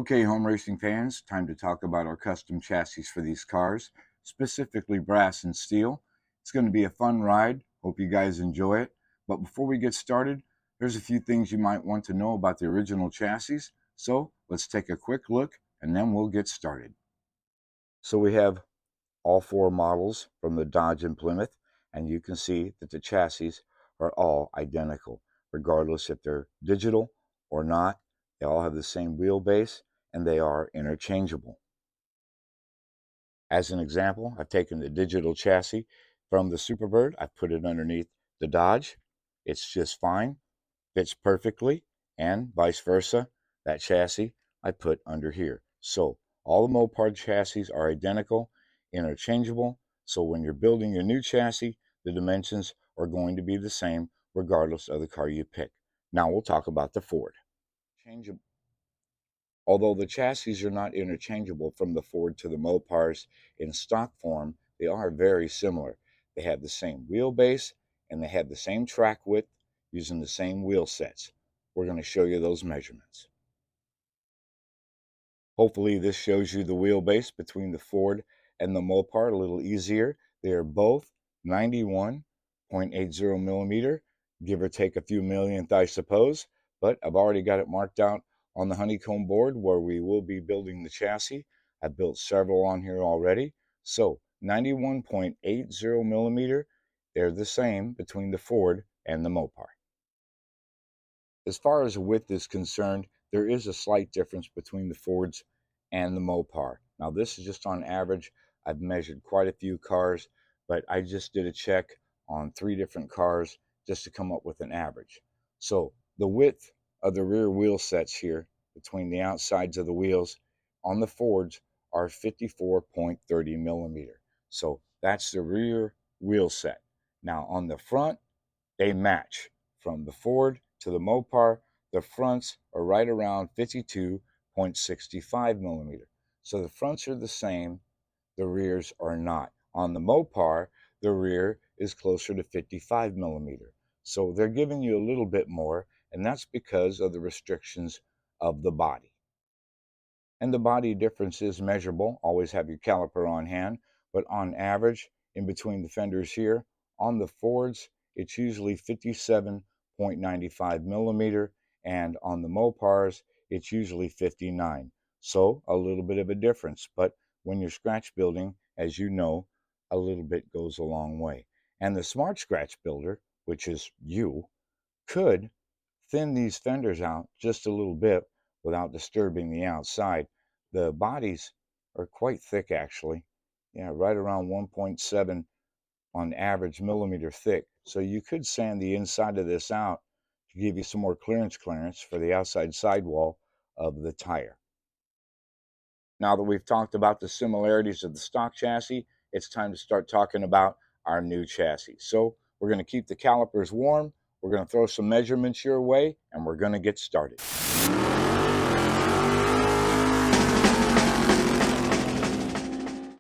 Okay, home racing fans, time to talk about our custom chassis for these cars, specifically brass and steel. It's going to be a fun ride. Hope you guys enjoy it. But before we get started, there's a few things you might want to know about the original chassis. So let's take a quick look and then we'll get started. So we have all four models from the Dodge and Plymouth, and you can see that the chassis are all identical, regardless if they're digital or not. They all have the same wheelbase and they are interchangeable. As an example, I've taken the digital chassis from the Superbird, I've put it underneath the Dodge. It's just fine, fits perfectly, and vice versa. That chassis I put under here. So all the Mopar chassis are identical, interchangeable. So when you're building your new chassis, the dimensions are going to be the same regardless of the car you pick. Now we'll talk about the Ford. Although the chassis are not interchangeable from the Ford to the Mopars in stock form, they are very similar. They have the same wheelbase and they have the same track width using the same wheel sets. We're going to show you those measurements. Hopefully this shows you the wheelbase between the Ford and the Mopar a little easier. They are both 91.80 millimeter, give or take a few millionth, I suppose, but I've already got it marked out on the honeycomb board where we will be building the chassis. I've built several on here already. So 91.80 millimeter, they're the same between the Ford and the Mopar. As far as width is concerned, there is a slight difference between the Fords and the Mopar. Now this is just on average. I've measured quite a few cars, but I just did a check on 3 different cars just to come up with an average. So the width of the rear wheel sets here between the outsides of the wheels on the Fords are 54.30 millimeter. So that's the rear wheel set. Now on the front, they match. From the Ford to the Mopar, the fronts are right around 52.65 millimeter. So the fronts are the same, the rears are not. On the Mopar, the rear is closer to 55 millimeter. So they're giving you a little bit more, and that's because of the restrictions of the body. And the body difference is measurable. Always have your caliper on hand, but on average, in between the fenders here, on the Fords, it's usually 57.95 millimeter, and on the Mopars, it's usually 59. So a little bit of a difference, but when you're scratch building, as you know, a little bit goes a long way. And the smart scratch builder, which is you, could thin these fenders out just a little bit without disturbing the outside. The bodies are quite thick actually. Yeah, right around 1.7 on average millimeter thick. So you could sand the inside of this out to give you some more clearance for the outside sidewall of the tire. Now that we've talked about the similarities of the stock chassis, it's time to start talking about our new chassis. So we're going to keep the calipers warm. We're going to throw some measurements your way, and we're going to get started.